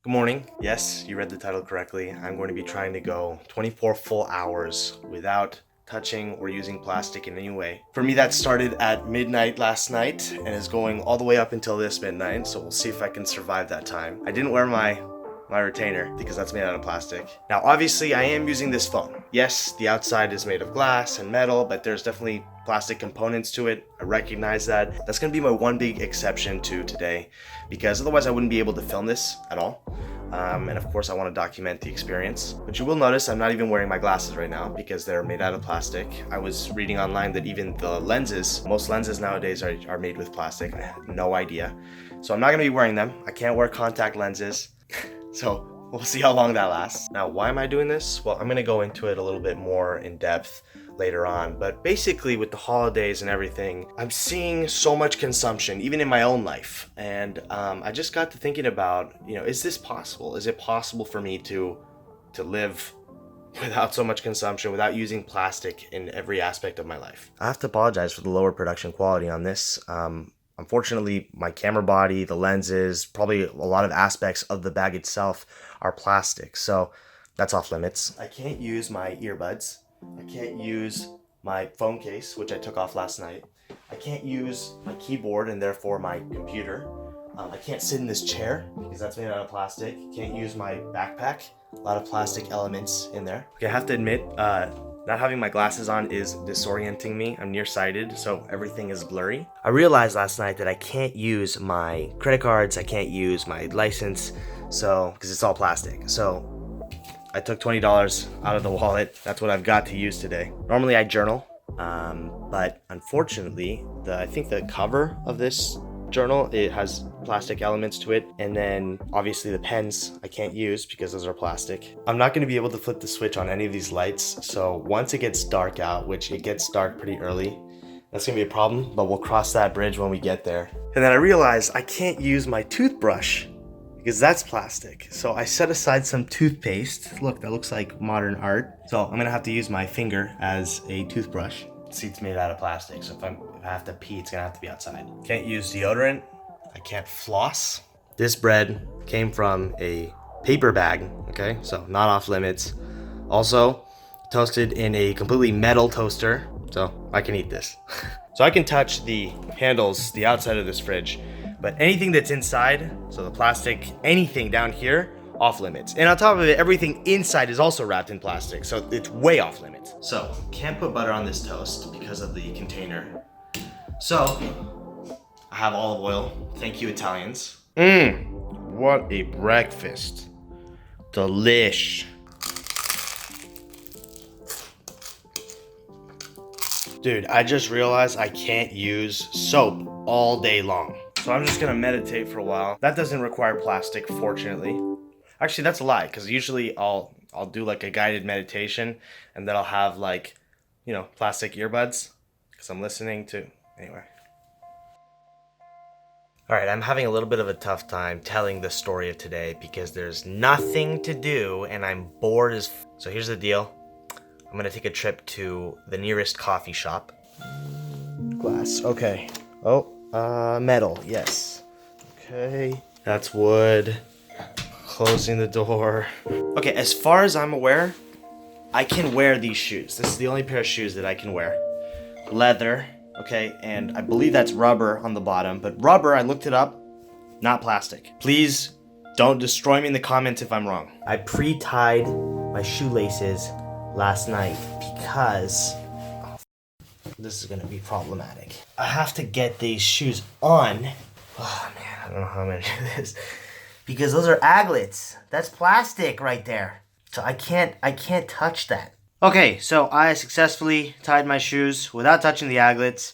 Good morning. Yes, you read the title correctly. I'm going to be trying to go 24 full hours without touching or using plastic in any way. For me, that started at midnight last night and is going all the way up until this midnight, so we'll see if I can survive that time. I didn't wear my retainer because that's made out of plastic. Now, obviously, I am using this phone. Yes, the outside is made of glass and metal, but there's definitely plastic components to it. I recognize that. That's gonna be my one big exception to today, because otherwise I wouldn't be able to film this at all. And of course I want to document the experience. But you will notice I'm not even wearing my glasses right now because they're made out of plastic. I was reading online that even the lenses, most lenses nowadays are made with plastic. I had no idea. So I'm not gonna be wearing them. I can't wear contact lenses. So we'll see how long that lasts. Now, why am I doing this? Well, I'm gonna go into it a little bit more in depth later on, but basically with the holidays and everything, I'm seeing so much consumption even in my own life, and I just got to thinking about, is this possible? Is it possible for me to live without so much consumption, without using plastic in every aspect of my life? I have to apologize for the lower production quality on this. Unfortunately, my camera body, the lenses, probably a lot of aspects of the bag itself are plastic, so that's off limits. I can't use my earbuds. I can't use my phone case, which I took off last night. I can't use my keyboard and therefore my computer. I can't sit in this chair because that's made out of plastic. Can't use my backpack. A lot of plastic elements in there. Okay, I have to admit, not having my glasses on is disorienting me. I'm nearsighted, so everything is blurry. I realized last night that I can't use my credit cards. I can't use my license, because it's all plastic. So I took $20 out of the wallet. That's what I've got to use today. Normally I journal, but unfortunately, I think the cover of this journal, it has plastic elements to it. And then obviously the pens I can't use because those are plastic. I'm not gonna be able to flip the switch on any of these lights. So once it gets dark out, which it gets dark pretty early, that's gonna be a problem, but we'll cross that bridge when we get there. And then I realized I can't use my toothbrush because that's plastic. So I set aside some toothpaste. Look, that looks like modern art. So I'm gonna have to use my finger as a toothbrush. See, it's made out of plastic, so if I have to pee, it's gonna have to be outside. Can't use deodorant. I can't floss. This bread came from a paper bag, okay? So not off limits. Also, toasted in a completely metal toaster, so I can eat this. So I can touch the handles, the outside of this fridge, but anything that's inside, so the plastic, anything down here, off limits. And on top of it, everything inside is also wrapped in plastic, so it's way off limits. So, can't put butter on this toast because of the container. So, I have olive oil. Thank you, Italians. What a breakfast. Delish. Dude, I just realized I can't use soap all day long. So I'm just gonna meditate for a while. That doesn't require plastic, fortunately. Actually, that's a lie, because usually I'll do like a guided meditation, and then I'll have like, plastic earbuds, because I'm listening to, anyway. All right, I'm having a little bit of a tough time telling the story of today because there's nothing to do and I'm bored as So here's the deal. I'm gonna take a trip to the nearest coffee shop. Glass, okay. Oh, metal, yes. Okay, that's wood. Closing the door. Okay, as far as I'm aware, I can wear these shoes. This is the only pair of shoes that I can wear. Leather, okay, and I believe that's rubber on the bottom, but rubber, I looked it up, not plastic. Please don't destroy me in the comments if I'm wrong. I pre-tied my shoelaces last night because this is gonna be problematic. I have to get these shoes on. Oh man, I don't know how I'm gonna do this. Because those are aglets. That's plastic right there. So I can't touch that. Okay, so I successfully tied my shoes without touching the aglets.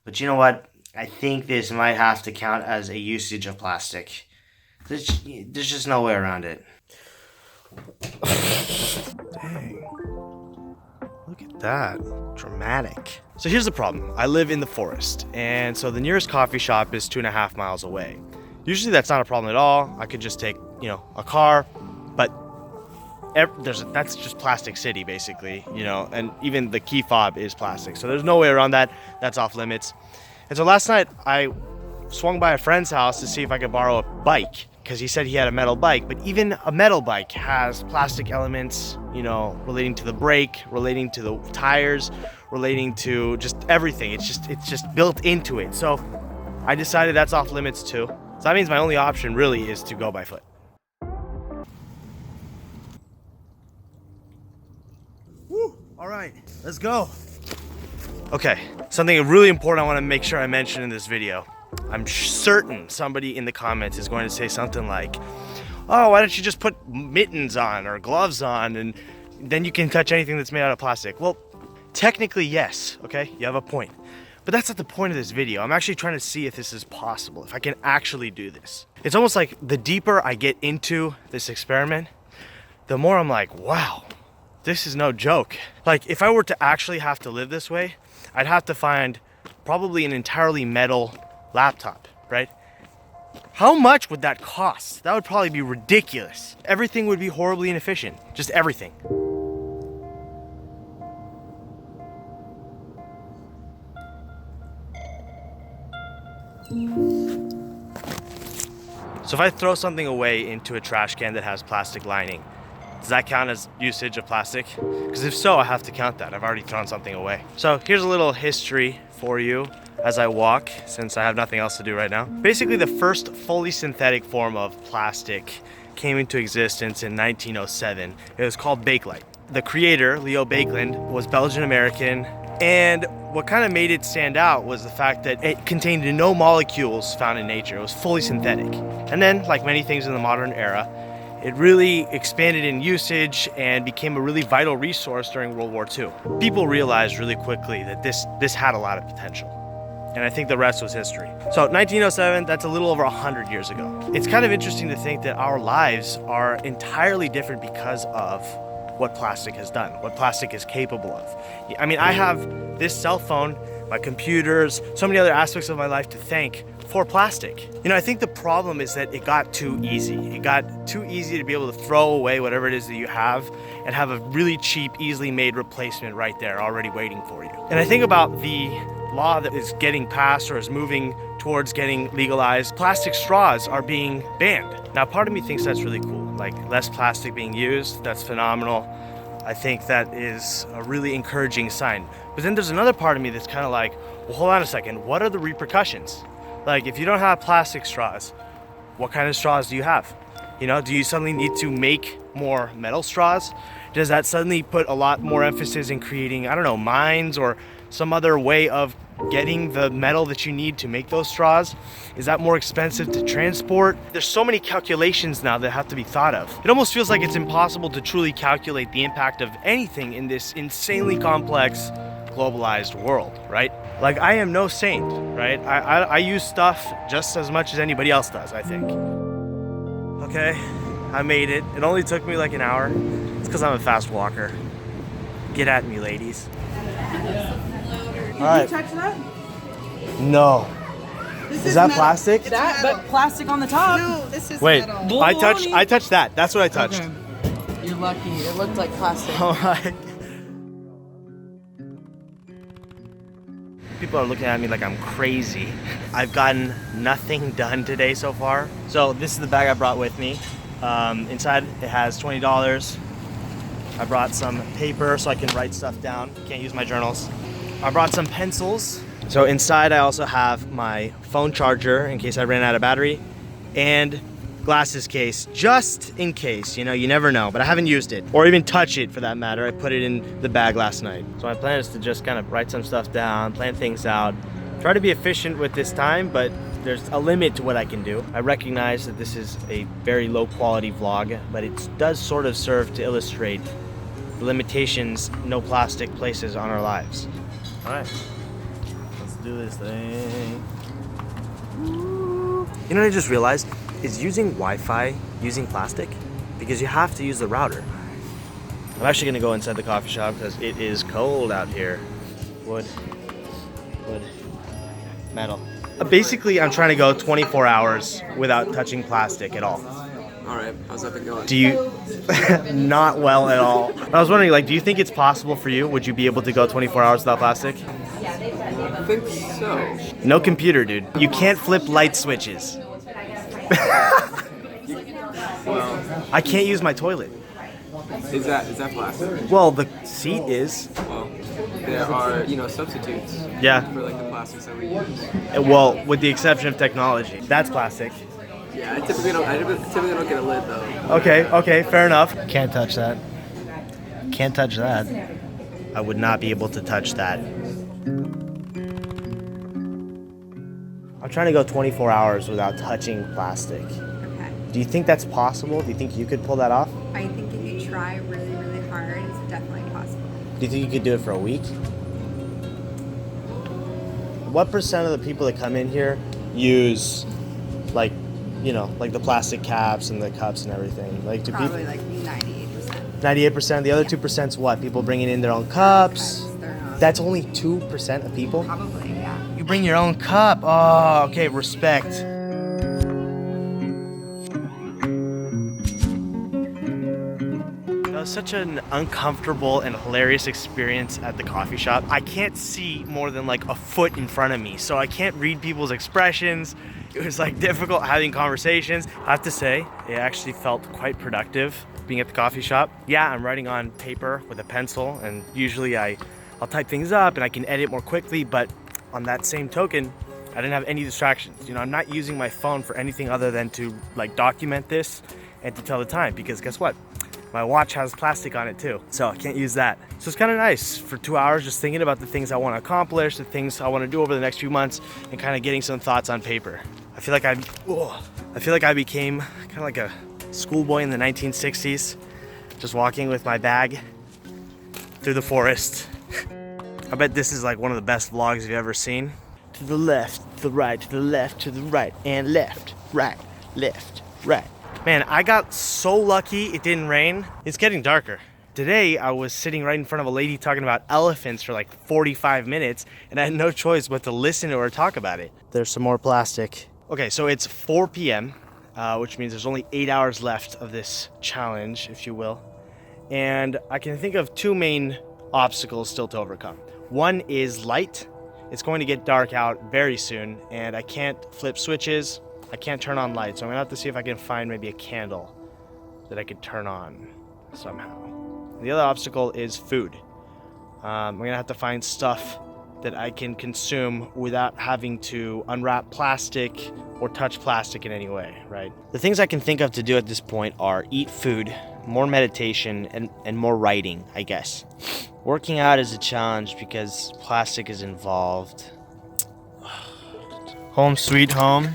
But you know what? I think this might have to count as a usage of plastic. There's just no way around it. Dang. Look at that. Dramatic. So here's the problem. I live in the forest, and so the nearest coffee shop is 2.5 miles away. Usually that's not a problem at all. I could just take, a car, but that's just plastic city basically, and even the key fob is plastic. So there's no way around that. That's off limits. And so last night I swung by a friend's house to see if I could borrow a bike. because he said he had a metal bike, but even a metal bike has plastic elements, you know, relating to the brake, relating to the tires, relating to just everything. It's just built into it. So I decided that's off limits too. So that means my only option really is to go by foot. Woo, all right, let's go. Okay, something really important I want to make sure I mention in this video. I'm certain somebody in the comments is going to say something like, oh, why don't you just put mittens on or gloves on and then you can touch anything that's made out of plastic? Well, technically yes, okay, you have a point. But that's not the point of this video. I'm actually trying to see if this is possible, if I can actually do this. It's almost like the deeper I get into this experiment, the more I'm like, wow, this is no joke. Like, if I were to actually have to live this way, I'd have to find probably an entirely metal laptop, right? How much would that cost? That would probably be ridiculous. Everything would be horribly inefficient, just everything. So if I throw something away into a trash can that has plastic lining, does that count as usage of plastic? Because if so, I have to count that. I've already thrown something away. So here's a little history for you as I walk, since I have nothing else to do right now. Basically, the first fully synthetic form of plastic came into existence in 1907. It was called Bakelite. The creator, Leo Baekeland, was Belgian-American, and what kind of made it stand out was the fact that it contained no molecules found in nature. It was fully synthetic. And then, like many things in the modern era, it really expanded in usage and became a really vital resource during World War II. People realized really quickly that this had a lot of potential. And I think the rest was history. So 1907, that's a little over 100 years ago. It's kind of interesting to think that our lives are entirely different because of what plastic has done, what plastic is capable of. I mean, I have this cell phone, my computers, so many other aspects of my life to thank for plastic. You know, I think the problem is that it got too easy. It got too easy to be able to throw away whatever it is that you have and have a really cheap, easily made replacement right there already waiting for you. And I think about the law that is getting passed or is moving towards getting legalized. Plastic straws are being banned. Now, part of me thinks that's really cool. Like, less plastic being used, that's phenomenal. I think that is a really encouraging sign. But then there's another part of me that's kind of like, well, hold on a second, what are the repercussions? Like, if you don't have plastic straws, what kind of straws do you have? You know, do you suddenly need to make more metal straws? Does that suddenly put a lot more emphasis in creating, I don't know, mines or some other way of getting the metal that you need to make those straws? Is that more expensive to transport? There's so many calculations now that have to be thought of. It almost feels like it's impossible to truly calculate the impact of anything in this insanely complex, globalized world, right? Like, I am no saint, right? I use stuff just as much as anybody else does, I think. Okay, I made it. It only took me like an hour. It's because I'm a fast walker. Get at me, ladies. All right. Did you touch that? No. Is that metal. Plastic? That, but plastic on the top. No, this is Wait, metal. I touched that. That's what I touched. Okay. You're lucky. It looked like plastic. All right. People are looking at me like I'm crazy. I've gotten nothing done today so far. So this is the bag I brought with me. Inside it has $20. I brought some paper so I can write stuff down. Can't use my journals. I brought some pencils. So inside I also have my phone charger in case I ran out of battery, and glasses case just in case, you know, you never know, but I haven't used it or even touch it for that matter. I put it in the bag last night. So my plan is to just kind of write some stuff down, plan things out, try to be efficient with this time, but there's a limit to what I can do. I recognize that this is a very low quality vlog, but it does sort of serve to illustrate the limitations no plastic places on our lives. All right, let's do this thing. You know what I just realized? Is using Wi-Fi using plastic? Because you have to use the router. I'm actually gonna go inside the coffee shop because it is cold out here. Wood, metal. Basically, I'm trying to go 24 hours without touching plastic at all. All right, how's that been going? Do you? Not well at all. I was wondering, like, do you think it's possible for you? Would you be able to go 24 hours without plastic? I think so. No computer, dude. You can't flip light switches. I can't use my toilet. Is that plastic? Well, the seat is. Well, there are, substitutes Yeah. for like the plastics that we use. Well, with the exception of technology. That's plastic. Yeah, I typically don't get a lid though. Okay, fair enough. Can't touch that. Can't touch that. I would not be able to touch that. I'm trying to go 24 hours without touching plastic. Okay. Do you think that's possible? Do you think you could pull that off? I think if you try really, really hard, it's definitely possible. Do you think you could do it for a week? What percent of the people that come in here use, like the plastic caps and the cups and everything? Like, do Probably people? like 98%. 98%. The other 2%'s what? People bringing in their own cups. They're not. That's only 2% of people. Probably, yeah. You bring your own cup. Oh, okay. Respect. That was such an uncomfortable and hilarious experience at the coffee shop. I can't see more than like a foot in front of me, so I can't read people's expressions. It was like difficult having conversations. I have to say, it actually felt quite productive being at the coffee shop. Yeah, I'm writing on paper with a pencil, and usually I'll type things up and I can edit more quickly, but on that same token, I didn't have any distractions. I'm not using my phone for anything other than to like document this and to tell the time, because guess what? My watch has plastic on it too, so I can't use that. So it's kind of nice for 2 hours just thinking about the things I want to accomplish, the things I want to do over the next few months, and kind of getting some thoughts on paper. I feel like I became kind of like a schoolboy in the 1960s, just walking with my bag through the forest. I bet this is like one of the best vlogs you've ever seen. To the left, to the right, to the left, to the right, and left, right, left, right. Man, I got so lucky it didn't rain. It's getting darker. Today, I was sitting right in front of a lady talking about elephants for like 45 minutes, and I had no choice but to listen to her talk about it. There's some more plastic. Okay, so it's 4 p.m., which means there's only 8 hours left of this challenge, if you will. And I can think of two main obstacles still to overcome. One is light. It's going to get dark out very soon, and I can't flip switches. I can't turn on lights, so I'm gonna have to see if I can find maybe a candle that I could turn on somehow. The other obstacle is food. I'm gonna have to find stuff that I can consume without having to unwrap plastic or touch plastic in any way, right? The things I can think of to do at this point are eat food, more meditation, and more writing, I guess. Working out is a challenge because plastic is involved. Home sweet home.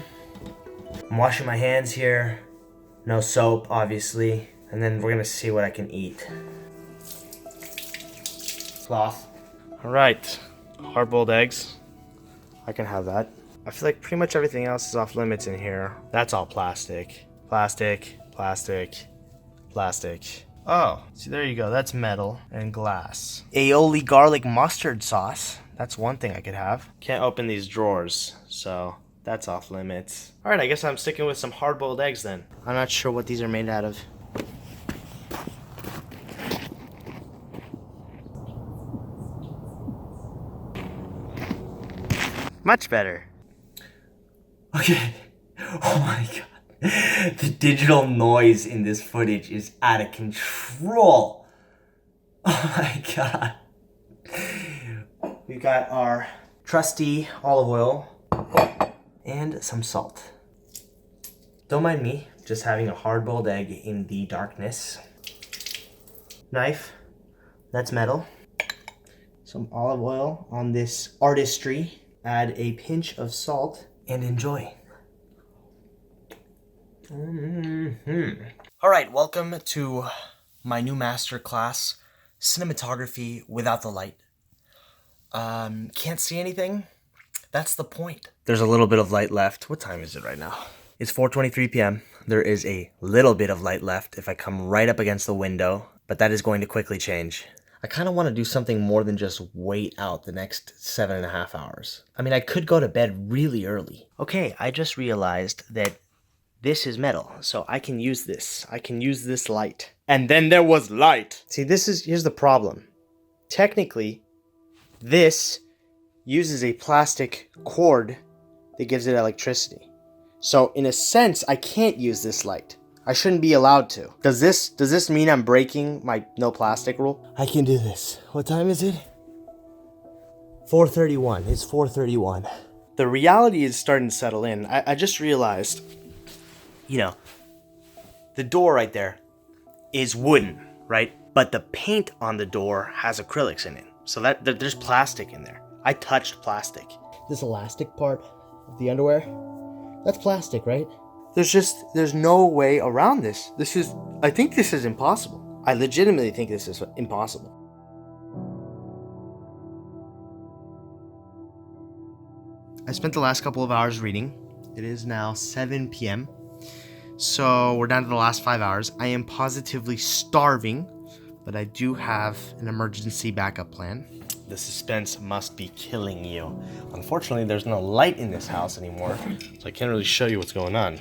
I'm washing my hands here. No soap, obviously. And then we're gonna see what I can eat. Cloth. All right, hard-boiled eggs. I can have that. I feel like pretty much everything else is off limits in here. That's all plastic. Plastic, plastic, plastic. Oh, see, there you go. That's metal and glass. Aioli garlic mustard sauce. That's one thing I could have. Can't open these drawers, so that's off limits. All right, I guess I'm sticking with some hard-boiled eggs then. I'm not sure what these are made out of. Much better. Okay. Oh my god. The digital noise in this footage is out of control. Oh my god. We've got our trusty olive oil and some salt. Don't mind me, just having a hard-boiled egg in the darkness. Knife, that's metal. Some olive oil on this artistry. Add a pinch of salt and enjoy. All right, welcome to my new master class, cinematography without the light. Can't see anything? That's the point. There's a little bit of light left. What time is it right now? It's 4:23 p.m. There is a little bit of light left if I come right up against the window, but that is going to quickly change. I kind of want to do something more than just wait out the next 7.5 hours. I mean, I could go to bed really early. Okay, I just realized that this is metal, so I can use this. I can use this light. And then there was light. See, here's the problem. Technically, this uses a plastic cord that gives it electricity. So in a sense, I can't use this light. I shouldn't be allowed to. Does this mean I'm breaking my no plastic rule? I can do this. What time is it? 4:31. It's 4:31. The reality is starting to settle in. I just realized, you know, the door right there is wooden, right? But the paint on the door has acrylics in it. So that there's plastic in there. I touched plastic. This elastic part of the underwear, that's plastic, right? There's no way around this. I think this is impossible. I legitimately think this is impossible. I spent the last couple of hours reading. It is now 7 p.m. So we're down to the last 5 hours. I am positively starving, but I do have an emergency backup plan. The suspense must be killing you. Unfortunately, there's no light in this house anymore, so I can't really show you what's going on.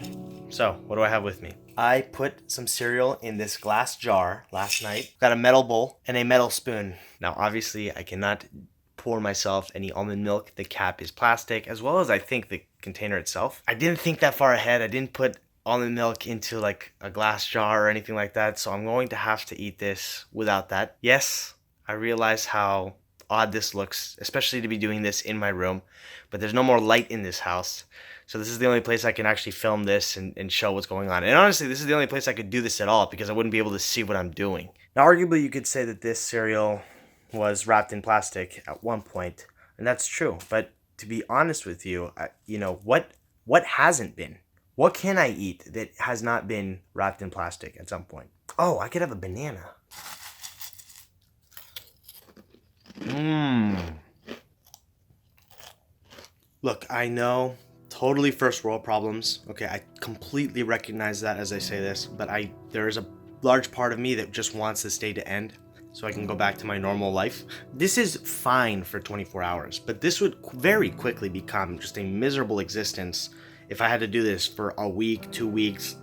So, what do I have with me? I put some cereal in this glass jar last night. Got a metal bowl and a metal spoon. Now, obviously, I cannot pour myself any almond milk. The cap is plastic, as well as I think the container itself. I didn't think that far ahead. I didn't put almond milk into like a glass jar or anything like that, so I'm going to have to eat this without that. Yes, I realize how odd this looks, especially to be doing this in my room, but there's no more light in this house, so this is the only place I can actually film this and show what's going on. And honestly, this is the only place I could do this at all, because I wouldn't be able to see what I'm doing. Now, arguably, you could say that this cereal was wrapped in plastic at one point, and that's true, but to be honest with you, what hasn't been? What can I eat that has not been wrapped in plastic at some point? Oh, I could have a banana. Look, I know, totally first world problems. Okay, I completely recognize that as I say this, but there is a large part of me that just wants this day to end so I can go back to my normal life. This is fine for 24 hours, but this would very quickly become just a miserable existence if I had to do this for a week, 2 weeks,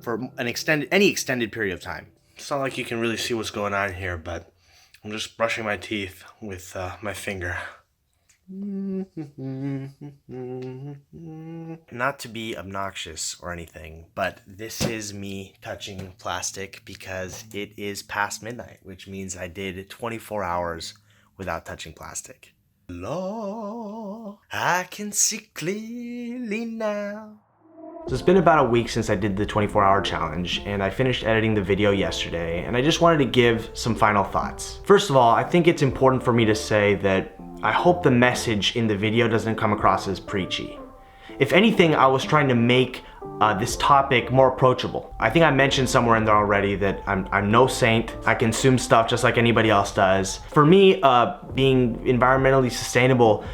for any extended period of time. It's not like you can really see what's going on here, but I'm just brushing my teeth with my finger. Not to be obnoxious or anything, but this is me touching plastic because it is past midnight, which means I did 24 hours without touching plastic. Lord, I can see clearly now. So it's been about a week since I did the 24-hour challenge, and I finished editing the video yesterday, and I just wanted to give some final thoughts. First of all, I think it's important for me to say that I hope the message in the video doesn't come across as preachy. If anything, I was trying to make this topic more approachable. I think I mentioned somewhere in there already that I'm no saint. I consume stuff just like anybody else does. For me, being environmentally sustainable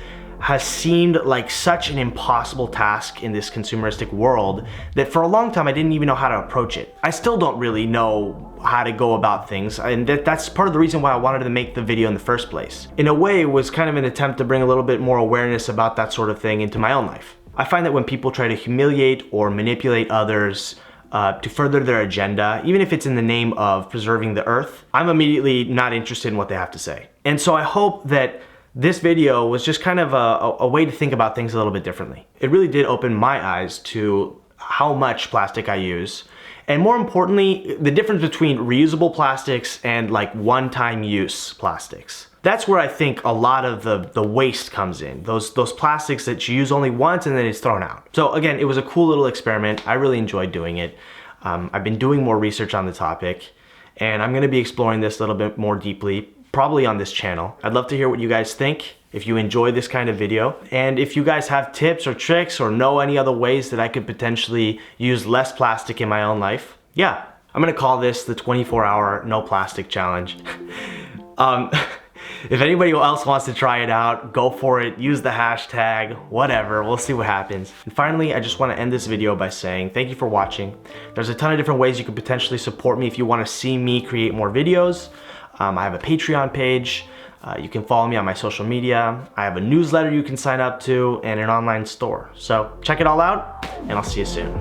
has seemed like such an impossible task in this consumeristic world that for a long time I didn't even know how to approach it. I still don't really know how to go about things, and that's part of the reason why I wanted to make the video in the first place. In a way, it was kind of an attempt to bring a little bit more awareness about that sort of thing into my own life. I find that when people try to humiliate or manipulate others to further their agenda, even if it's in the name of preserving the earth, I'm immediately not interested in what they have to say. And so I hope that this video was just kind of a way to think about things a little bit differently. It really did open my eyes to how much plastic I use, and more importantly, the difference between reusable plastics and like one-time use plastics. That's where I think a lot of the waste comes in. Those plastics that you use only once and then it's thrown out. So again, it was a cool little experiment. I really enjoyed doing it. I've been doing more research on the topic, and I'm gonna be exploring this a little bit more deeply, probably on this channel. I'd love to hear what you guys think, if you enjoy this kind of video, and if you guys have tips or tricks or know any other ways that I could potentially use less plastic in my own life. Yeah, I'm gonna call this the 24-hour no plastic challenge. If anybody else wants to try it out, go for it, use the hashtag, whatever, we'll see what happens. And finally, I just wanna end this video by saying thank you for watching. There's a ton of different ways you could potentially support me if you wanna see me create more videos. I have a Patreon page. You can follow me on my social media. I have a newsletter you can sign up to and an online store. So check it all out, and I'll see you soon.